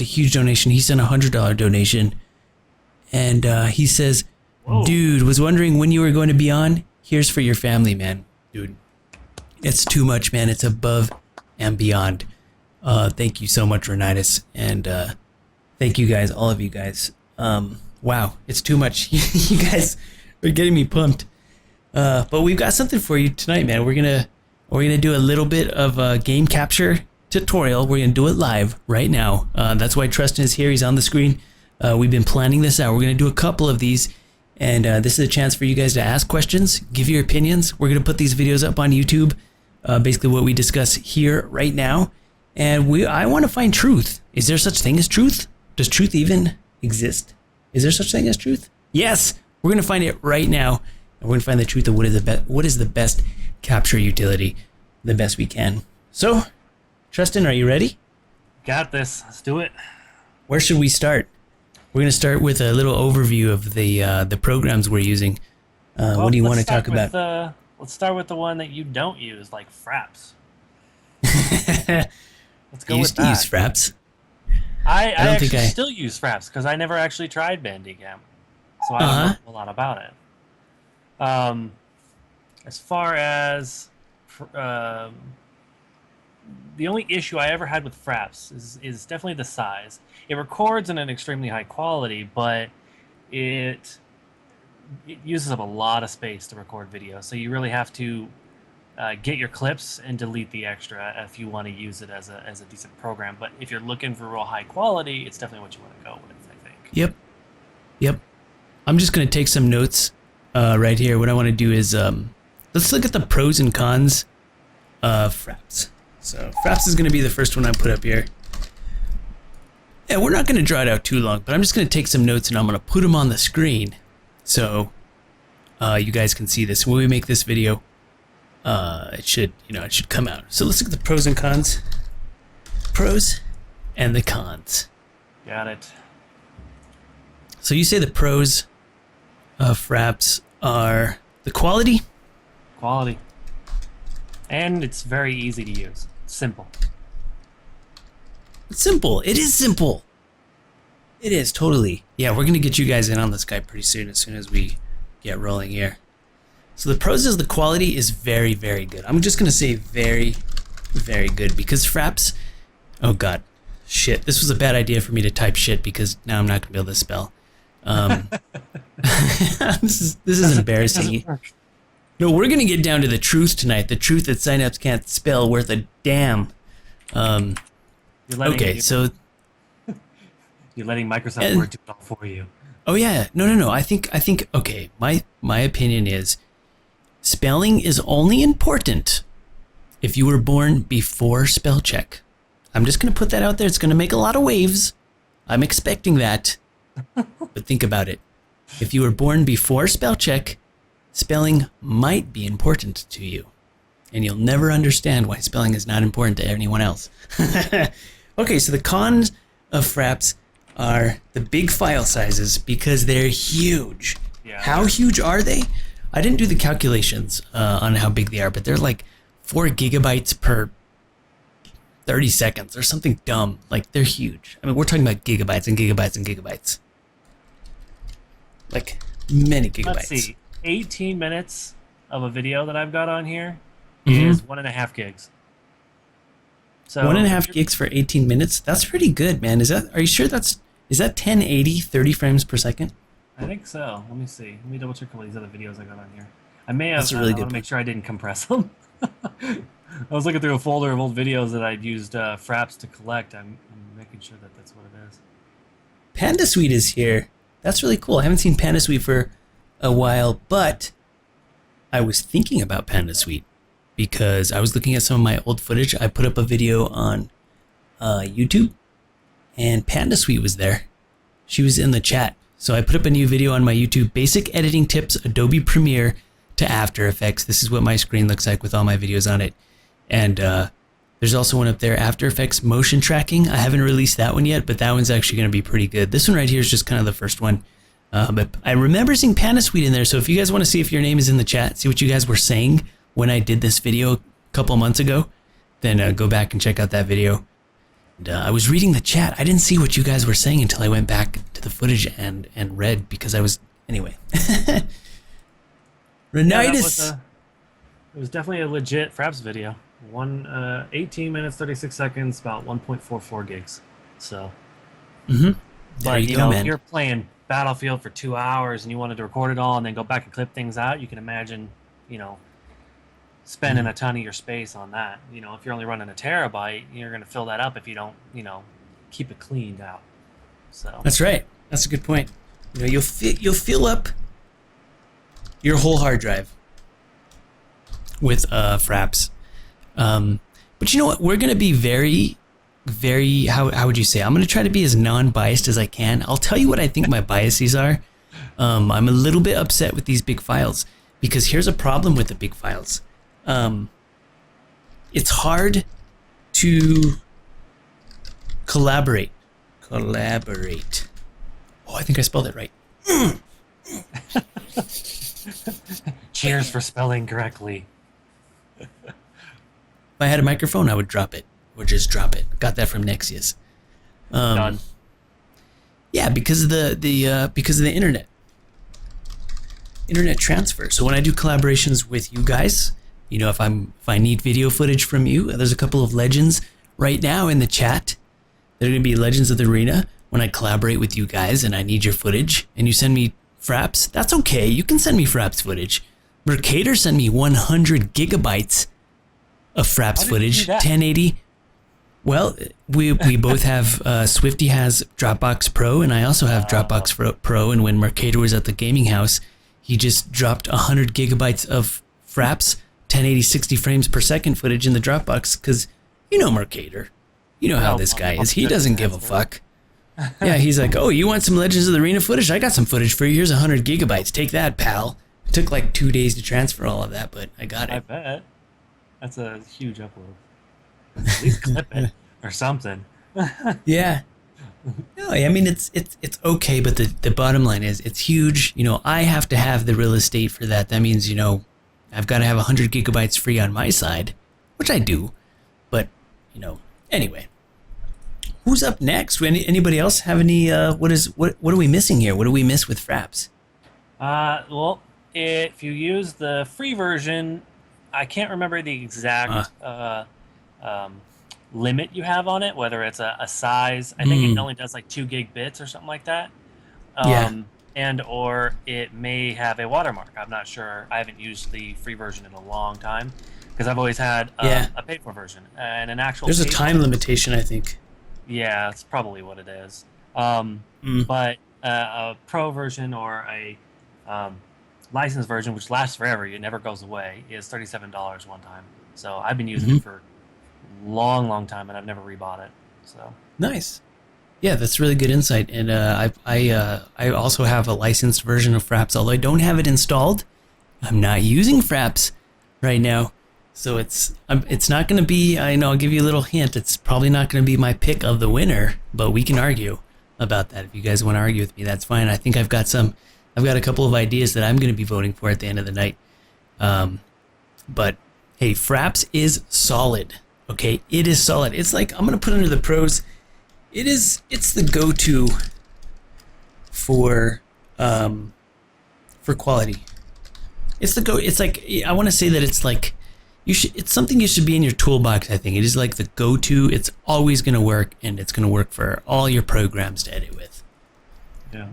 a huge donation. He sent $100 donation. And he says, whoa. Dude, was wondering when you were going to be on. Here's for your family, man. Dude, it's too much, man. It's above and beyond. Thank you so much, Renitis. And thank you guys, all of you guys. Wow, it's too much. You guys are getting me pumped. But we've got something for you tonight, man. We're gonna do a little bit of a game capture tutorial. We're gonna do it live right now. That's why Tristan is here. He's on the screen. We've been planning this out. We're gonna do a couple of these, and this is a chance for you guys to ask questions, give your opinions. We're gonna put these videos up on YouTube. Basically, what we discuss here right now, and I want to find truth. Is there such thing as truth? Does truth even exist? Is there such thing as truth? Yes, we're gonna find it right now, and we're gonna find the truth of what is the best capture utility, the best we can. So, Tristan, are you ready? Got this. Let's do it. Where should we start? We're gonna start with a little overview of the programs we're using. What do you want to talk about? Let's start with the one that you don't use, like Fraps. Let's go with that. I used to use Fraps. I actually still use Fraps because I never actually tried Bandicam, so I don't know a lot about it. As far as the only issue I ever had with Fraps is definitely the size. It records in an extremely high quality, but it uses up a lot of space to record video, so you really have to get your clips and delete the extra if you want to use it as a decent program. But if you're looking for real high quality, it's definitely what you want to go with, I think. Yep. I'm just going to take some notes right here. What I want to do is let's look at the pros and cons of Fraps. So Fraps is going to be the first one I put up here. Yeah, we're not going to draw it out too long, but I'm just going to take some notes and I'm going to put them on the screen so you guys can see this. When we make this video, it should come out. So let's look at the pros and cons. Pros and the cons. Got it. So you say the pros of Fraps are the quality? Quality. And it's very easy to use. It's simple. It's simple. It is simple. It is, totally. Yeah, we're going to get you guys in on this guy pretty soon, as soon as we get rolling here. So the pros is the quality is very, very good. I'm just going to say very, very good, because Fraps... Oh, God. Shit. This was a bad idea for me to type shit, because now I'm not going to be able to spell. This is embarrassing. No, we're going to get down to the truth tonight. The truth that signups can't spell worth a damn. Okay, so... You're letting Microsoft Word do it all for you. Oh, yeah. No. I think, okay, my opinion is spelling is only important if you were born before spell check. I'm just going to put that out there. It's going to make a lot of waves. I'm expecting that. But think about it. If you were born before spell check, spelling might be important to you. And you'll never understand why spelling is not important to anyone else. Okay, so the cons of Fraps are the big file sizes, because they're huge. Yeah. How huge are they? I didn't do the calculations on how big they are, but they're like 4 gigabytes per 30 seconds or something dumb. Like, they're huge. I mean, we're talking about gigabytes and gigabytes and gigabytes. Like, many gigabytes. Let's see. 18 minutes of a video that I've got on here is 1.5 gigs. So 1.5 gigs for 18 minutes? That's pretty good, man. Are you sure is that 1080, 30 frames per second? I think so. Let me see. Let me double check all these other videos I got on here. I may have. That's a really good I want to make sure I didn't compress them. I was looking through a folder of old videos that I'd used Fraps to collect. I'm making sure that that's what it is. Panda Suite is here. That's really cool. I haven't seen Panda Suite for a while, but I was thinking about Panda Suite because I was looking at some of my old footage. I put up a video on YouTube, and Panda Suite was there. She was in the chat. So I put up a new video on my YouTube, Basic Editing Tips, Adobe Premiere to After Effects. This is what my screen looks like with all my videos on it. And there's also one up there, After Effects Motion Tracking. I haven't released that one yet, but that one's actually going to be pretty good. This one right here is just kind of the first one. But I remember seeing Panda Suite in there, so if you guys want to see if your name is in the chat, see what you guys were saying when I did this video a couple months ago, then go back and check out that video. I was reading the chat. I didn't see what you guys were saying until I went back to the footage and read because I was anyway. Renitis. It was definitely a legit Fraps video. 18 minutes 36 seconds, about 1.44 gigs. So, There you go, man. if you're playing Battlefield for 2 hours and you wanted to record it all and then go back and clip things out, you can imagine, spending a ton of your space on that. If you're only running a terabyte, you're going to fill that up if you don't, keep it cleaned out. So that's right. That's a good point. You'll fill up your whole hard drive with Fraps. But you know what? We're going to be very, very, how would you say? I'm going to try to be as non-biased as I can. I'll tell you what I think my biases are. I'm a little bit upset with these big files because here's a problem with the big files. It's hard to collaborate. Oh, I think I spelled it right. Cheers for spelling correctly. If I had a microphone, I would drop it, or just drop it. Got that from Nexius. Done. Yeah, because of the internet transfer. So when I do collaborations with you guys, if I need video footage from you, there's a couple of legends right now in the chat. They're going to be legends of the arena. When I collaborate with you guys and I need your footage, and you send me Fraps, that's okay. You can send me Fraps footage. Mercator sent me 100 gigabytes of Fraps footage, 1080. Well, we both have, Swifty has Dropbox Pro, and I also have Dropbox Pro, and when Mercator was at the gaming house, he just dropped 100 gigabytes of Fraps, 1080 60 frames per second footage in the Dropbox, because Mercator. You know how this guy is. He doesn't give a fuck. Yeah, he's like, oh, you want some Legends of the Arena footage? I got some footage for you. Here's 100 gigabytes. Take that, pal. It took like 2 days to transfer all of that, but I got it. I bet. That's a huge upload. At least clip it or something. Yeah. No, I mean, it's okay, but the bottom line is it's huge. I have to have the real estate for that. That means, I've got to have 100 gigabytes free on my side, which I do. But, anyway. Who's up next? Anybody else have any, what are we missing here? What do we miss with Fraps? Well, if you use the free version, I can't remember the exact limit you have on it, whether it's a size. I think it only does like 2 gig bits or something like that. And or it may have a watermark. I'm not sure. I haven't used the free version in a long time because I've always had a paid for version and an actual. There's a time limitation, I think. Yeah, that's probably what it is. But a pro version or a licensed version, which lasts forever, it never goes away, is $37 one time. So I've been using it for a long time, and I've never rebought it. So nice. Yeah, that's really good insight. And I also have a licensed version of Fraps, although I don't have it installed. I'm not using Fraps right now. So it's not going to be, I know, I'll give you a little hint, it's probably not going to be my pick of the winner, but we can argue about that. If you guys want to argue with me, that's fine. I think I've got a couple of ideas that I'm going to be voting for at the end of the night. But hey, Fraps is solid, okay? It is solid. It's like, I'm going to put under the pros, it's the go-to for quality. It's like, I want to say that it's like, it's something you should be in your toolbox, I think. It is like the go-to. It's always going to work, and it's going to work for all your programs to edit with. Yeah.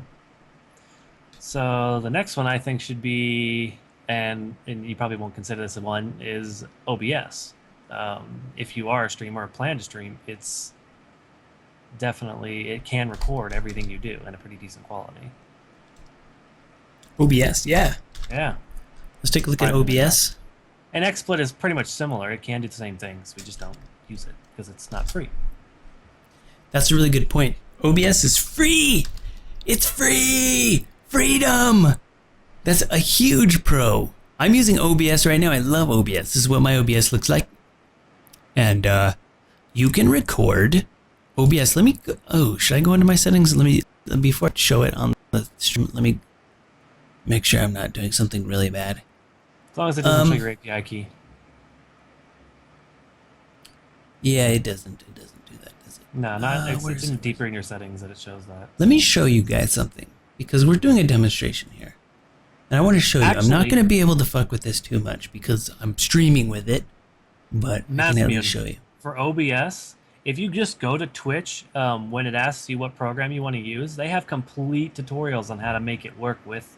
So the next one I think should be, and you probably won't consider this one, is OBS. If you are a streamer or plan to stream, it's definitely, it can record everything you do in a pretty decent quality. OBS, yeah. Yeah. Let's take a look at OBS. And XSplit is pretty much similar. It can do the same things. We just don't use it because it's not free. That's a really good point. OBS is free. It's free. Freedom. That's a huge pro. I'm using OBS right now. I love OBS. This is what my OBS looks like. And you can record OBS. Let me go. Oh, should I go into my settings? Before I show it on the stream, let me make sure I'm not doing something really bad. As long as it doesn't show your API key. Yeah, it doesn't do that, does is it? No, not Where's it's in it? deeper in your settings that it shows that. Let me show you guys something, because we're doing a demonstration here. And I want to show you. I'm not Actually- going to be able to fuck with this too much because I'm streaming with it, but I can at least show you. For OBS, if you just go to Twitch, when it asks you what program you want to use, they have complete tutorials on how to make it work with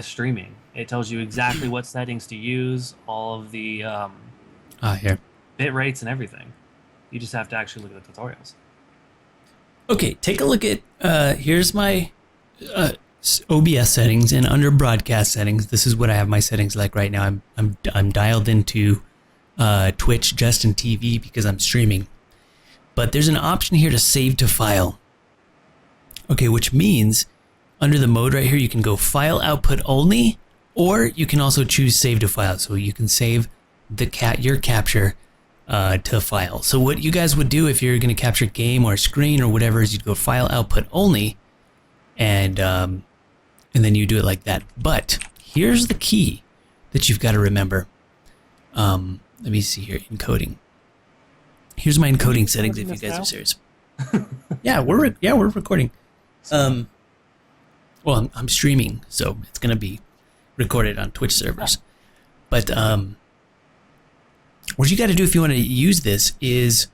streaming. It tells you exactly what settings to use, all of the Here. bit rates and everything. You just have to actually look at the tutorials. Okay, take a look at, here's my OBS settings, and under broadcast settings, this is what I have my settings like right now. I'm dialed into Twitch Justin TV because I'm streaming. But there's an option here to save to file. Okay, which means under the mode right here, you can go file output only, or you can also choose save to file. So you can save your capture to file. So what you guys would do if you're going to capture game or screen or whatever is you'd go file output only, and then you do it like that. But here's the key that you've got to remember. Let me see here, encoding. Here's my encoding settings if you guys are serious. Yeah, we're recording. Well, I'm streaming, so it's gonna be recorded on Twitch servers. But what you got to do if you want to use this is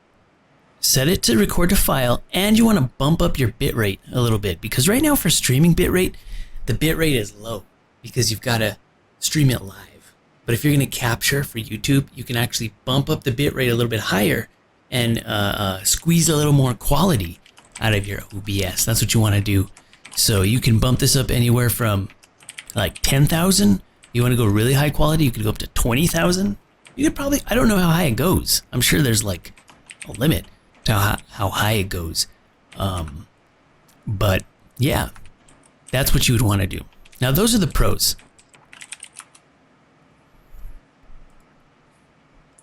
set it to record to file, and you want to bump up your bitrate a little bit, because right now for streaming bitrate, the bitrate is low because you've got to stream it live. But if you're going to capture for YouTube, you can actually bump up the bitrate a little bit higher and squeeze a little more quality out of your OBS. That's what you want to do. So you can bump this up anywhere from like 10,000. You want to go really high quality, you could go up to 20,000. You could probably, I don't know how high it goes. I'm sure there's like a limit to how high it goes. But yeah, that's what you would want to do. Now those are the pros.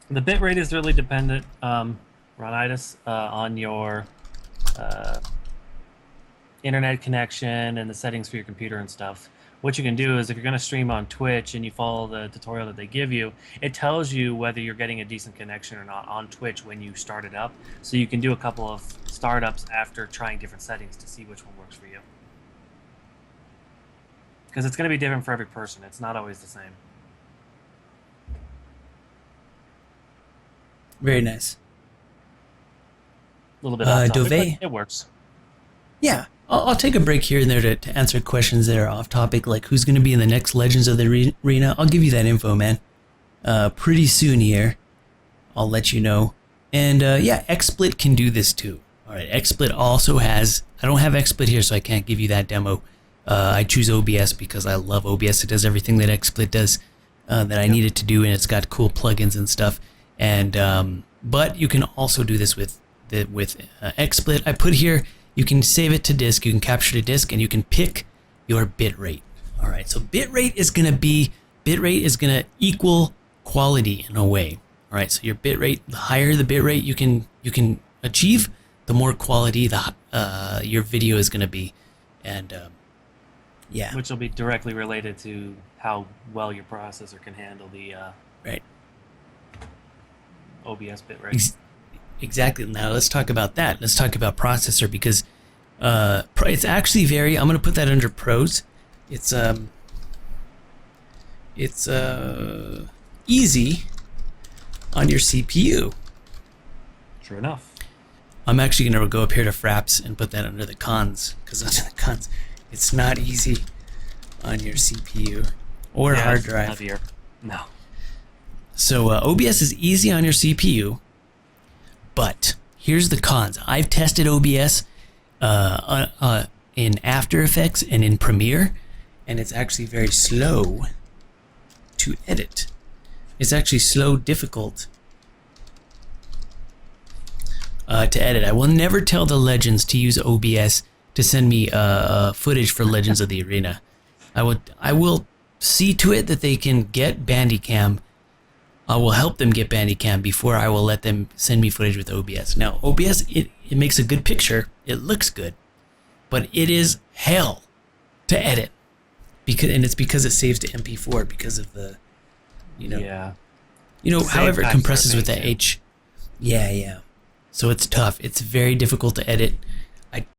The bitrate is really dependent, Ronitis, on your internet connection and the settings for your computer and stuff. What you can do is if you're going to stream on Twitch and you follow the tutorial that they give you, it tells you whether you're getting a decent connection or not on Twitch when you start it up. So you can do a couple of startups after trying different settings to see which one works for you. Because it's going to be different for every person. It's not always the same. Very nice. A little bit off topic, Dove? but it works. Yeah, I'll take a break here and there to answer questions that are off topic, like who's going to be in the next Legends of the Arena. I'll give you that info, man. Pretty soon here. I'll let you know. And yeah, XSplit can do this too. All right, XSplit also has, I don't have XSplit here, so I can't give you that demo. I choose OBS because I love OBS. It does everything that XSplit does that I need it to do, and it's got cool plugins and stuff. And but you can also do this with XSplit. I put here, you can save it to disk, you can capture to disk, and you can pick your bit rate. All right, so bit rate is gonna equal quality in a way. All right, so your bit rate, the higher the bit rate you can achieve, the more quality your video is gonna be, and yeah, Which will be directly related to how well your processor can handle the right. OBS bitrate. Exactly. Now let's talk about that. Let's talk about processor, because it's actually very, I'm going to put that under pros. It's easy on your CPU. True enough. I'm actually going to go up here to Fraps and put that under the cons, because under the cons, it's not easy on your CPU or hard it's drive. heavier. No. So OBS is easy on your CPU, but here's the cons. I've tested OBS in After Effects and in Premiere, and it's actually very slow to edit. It's actually slow, difficult to edit. I will never tell the Legends to use OBS to send me footage for Legends of the Arena. I will see to it that they can get Bandicam. I will help them get Bandicam before I will let them send me footage with OBS. Now, OBS, it makes a good picture. It looks good. But it is hell to edit. And it's because it saves to MP4 because of the, yeah. however it time compresses with surfing, that H. Yeah. So it's tough. It's very difficult to edit.